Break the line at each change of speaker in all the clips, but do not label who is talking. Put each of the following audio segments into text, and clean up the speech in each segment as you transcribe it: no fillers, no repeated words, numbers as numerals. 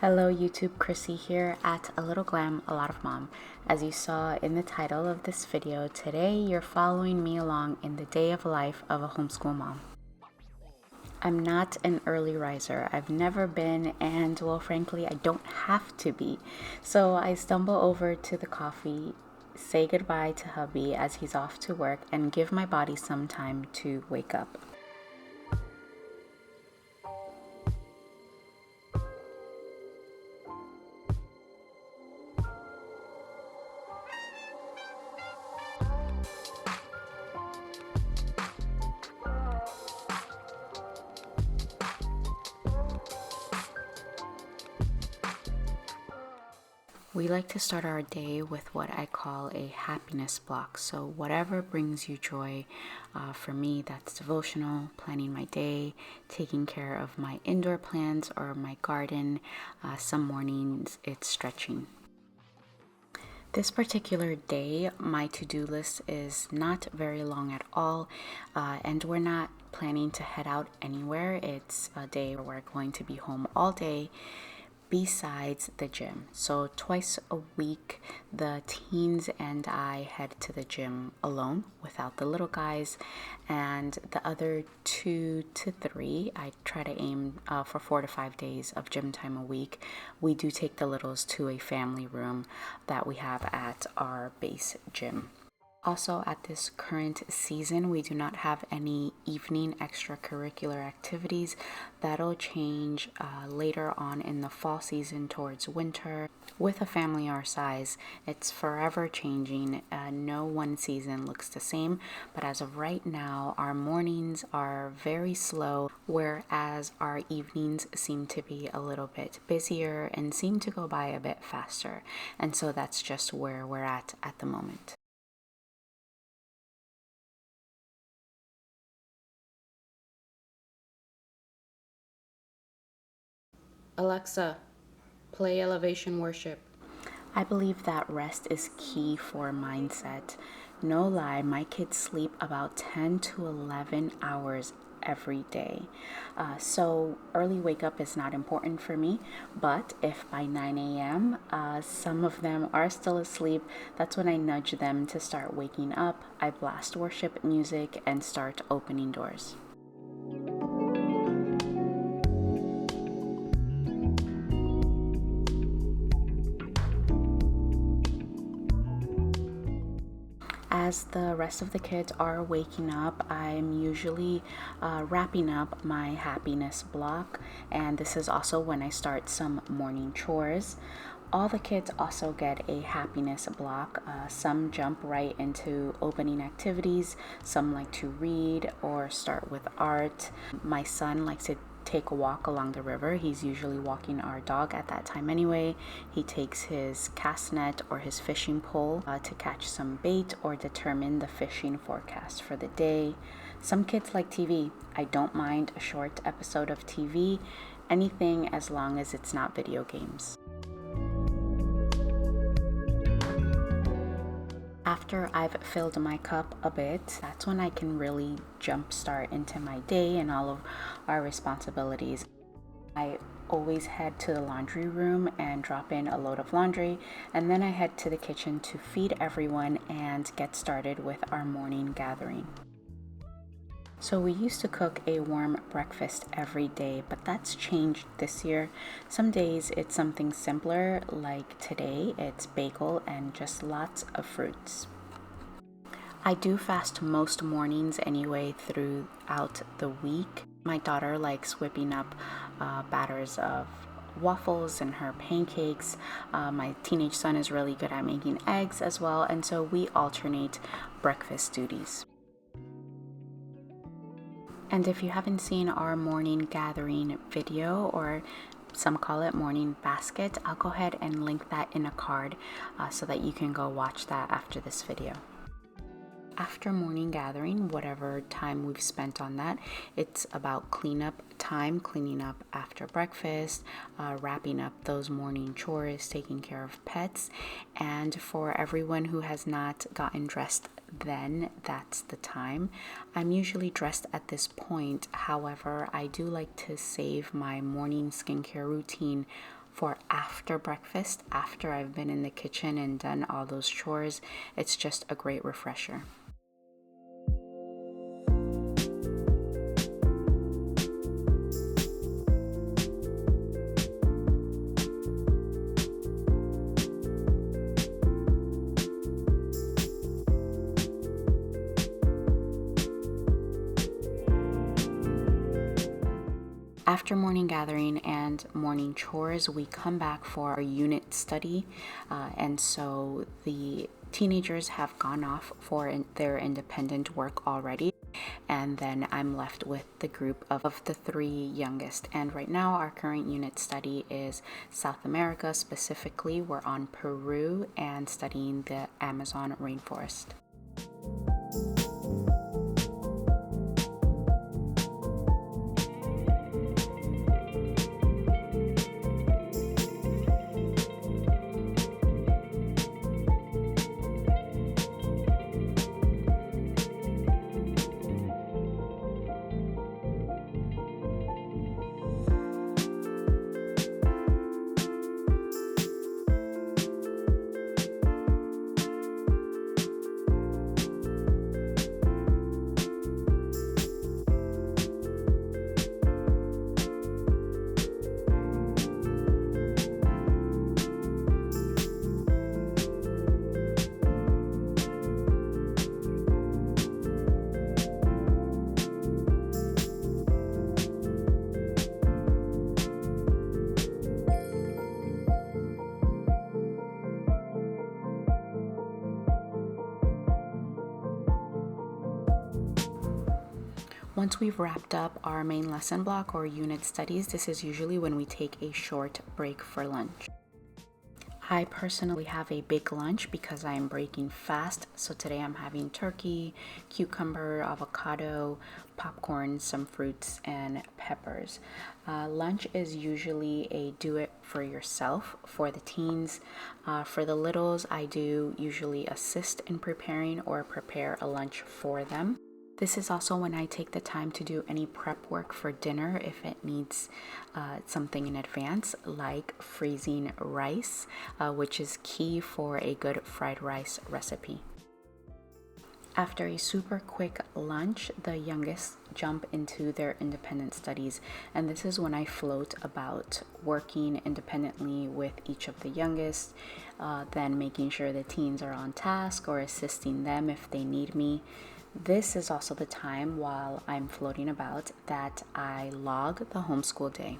Hello YouTube, Chrissy here at A Little Glam, A Lot of Mom. As you saw in the title of this video, today you're following me along in the day of life of a homeschool mom. I'm not an early riser. I've never been, and well, frankly, I don't have to be. So I stumble over to the coffee, say goodbye to hubby as he's off to work, and give my body some time to wake up. We like to start our day with what I call a happiness block. So whatever brings you joy, for me that's devotional, planning my day, taking care of my indoor plants or my garden. Some mornings it's stretching. This particular day, my to-do list is not very long at all, and we're not planning to head out anywhere. It's a day where we're going to be home all day besides the gym. So twice a week, the teens and I head to the gym alone without the little guys, and the other 2 to 3, I try to aim for 4 to 5 days of gym time a week. We do take the littles to a family room that we have at our base gym. Also, at this current season, we do not have any evening extracurricular activities. That'll change later on in the fall season towards winter. With a family our size, it's forever changing. No one season looks the same, but as of right now, our mornings are very slow, whereas our evenings seem to be a little bit busier and seem to go by a bit faster. And so that's just where we're at the moment.
Alexa, play Elevation Worship.
I believe that rest is key for mindset. No lie, my kids sleep about 10 to 11 hours every day. So early wake up is not important for me, but if by 9 a.m. Some of them are still asleep, that's when I nudge them to start waking up. I blast worship music and start opening doors. As the rest of the kids are waking up, I'm usually wrapping up my happiness block, and this is also when I start some morning chores. All the kids also get a happiness block. Some jump right into opening activities, some like to read or start with art. My son likes to take a walk along the river. He's usually walking our dog at that time anyway. He takes his cast net or his fishing pole to catch some bait or determine the fishing forecast for the day. Some kids like TV. I don't mind a short episode of TV, anything as long as it's not video games. After I've filled my cup a bit, that's when I can really jumpstart into my day and all of our responsibilities. I always head to the laundry room and drop in a load of laundry, and then I head to the kitchen to feed everyone and get started with our morning gathering. So we used to cook a warm breakfast every day, but that's changed this year. Some days it's something simpler, like today it's bagel and just lots of fruits. I do fast most mornings anyway throughout the week. My daughter likes whipping up batters of waffles and her pancakes. My teenage son is really good at making eggs as well, and so we alternate breakfast duties. And if you haven't seen our morning gathering video, or some call it morning basket, I'll go ahead and link that in a card so that you can go watch that after this video. After morning gathering, whatever time we've spent on that, it's about cleanup time, cleaning up after breakfast, wrapping up those morning chores, taking care of pets. And for everyone who has not gotten dressed then, that's the time. I'm usually dressed at this point. However, I do like to save my morning skincare routine for after breakfast, after I've been in the kitchen and done all those chores. It's just a great refresher. After morning gathering and morning chores, we come back for our unit study. And so the teenagers have gone off for their independent work already. And then I'm left with the group of the three youngest. And right now, our current unit study is South America. Specifically, we're on Peru and studying the Amazon rainforest. Once we've wrapped up our main lesson block or unit studies, this is usually when we take a short break for lunch. I personally have a big lunch because I am breaking fast. So today I'm having turkey, cucumber, avocado, popcorn, some fruits, and peppers. Lunch is usually a do it for yourself for the teens. For the littles, I do usually assist in preparing or prepare a lunch for them. This is also when I take the time to do any prep work for dinner if it needs something in advance, like freezing rice, which is key for a good fried rice recipe. After a super quick lunch, the youngest jump into their independent studies, and this is when I float about working independently with each of the youngest, then making sure the teens are on task or assisting them if they need me. This is also the time while I'm floating about that I log the homeschool day.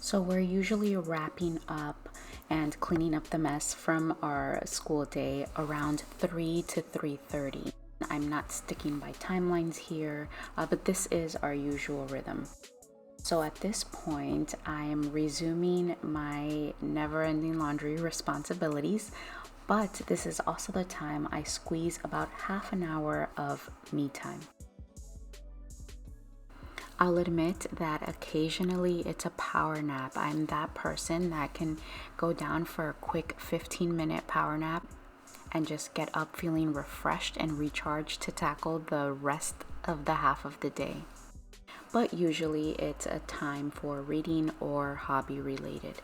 So we're usually wrapping up and cleaning up the mess from our school day around 3 to 3:30. I'm not sticking by timelines here, but this is our usual rhythm. So at this point, I am resuming my never-ending laundry responsibilities, but this is also the time I squeeze about half an hour of me time. I'll admit that occasionally it's a power nap. I'm that person that can go down for a quick 15-minute power nap and just get up feeling refreshed and recharged to tackle the rest of the half of the day. But usually it's a time for reading or hobby related.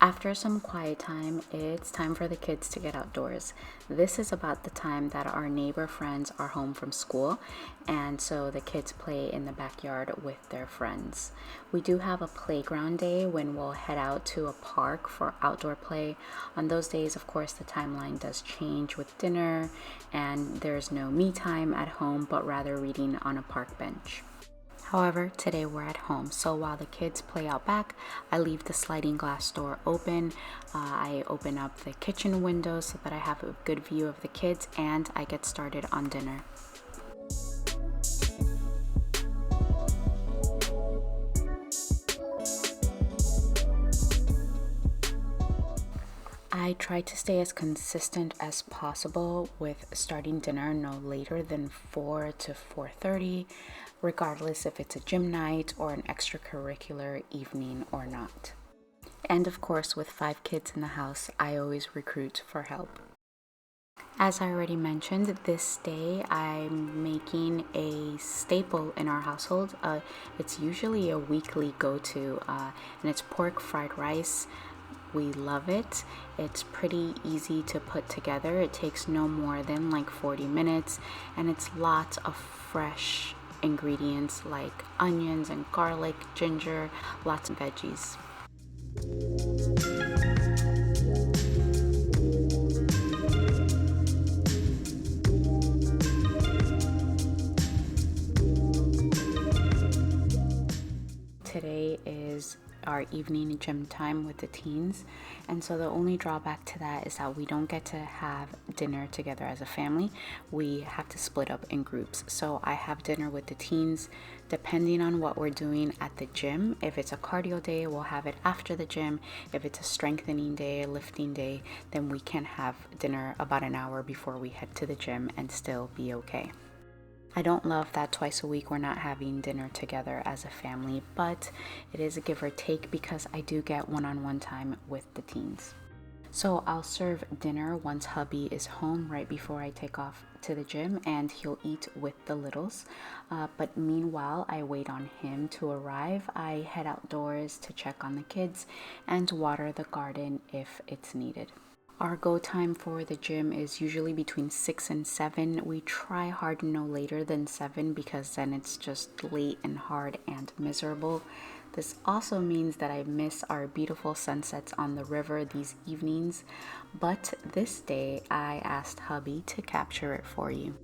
After some quiet time, it's time for the kids to get outdoors. This is about the time that our neighbor friends are home from school, and so the kids play in the backyard with their friends. We do have a playground day when we'll head out to a park for outdoor play. On those days, of course, the timeline does change with dinner, and there's no me time at home, but rather reading on a park bench. However, today we're at home, so while the kids play out back, I leave the sliding glass door open. I open up the kitchen window so that I have a good view of the kids, and I get started on dinner. I try to stay as consistent as possible with starting dinner no later than 4 to 4:30, regardless if it's a gym night or an extracurricular evening or not. And of course, with 5 kids in the house, I always recruit for help. As I already mentioned, this day I'm making a staple in our household. It's usually a weekly go-to, and it's pork fried rice. We love it. It's pretty easy to put together. It takes no more than like 40 minutes, and it's lots of fresh ingredients like onions and garlic, ginger, lots of veggies. Today is our evening gym time with the teens, and so the only drawback to that is that we don't get to have dinner together as a family. We have to split up in groups. So I have dinner with the teens depending on what we're doing at the gym. If it's a cardio day, we'll have it after the gym. If it's a strengthening day, lifting day, then we can have dinner about an hour before we head to the gym and still be okay. I don't love that twice a week we're not having dinner together as a family, but it is a give or take because I do get one-on-one time with the teens. So I'll serve dinner once hubby is home right before I take off to the gym, and he'll eat with the littles. But meanwhile, I wait on him to arrive. I head outdoors to check on the kids and water the garden if it's needed. Our go time for the gym is usually between 6 and 7. We try hard no later than 7 because then it's just late and hard and miserable. This also means that I miss our beautiful sunsets on the river these evenings, but this day I asked hubby to capture it for you.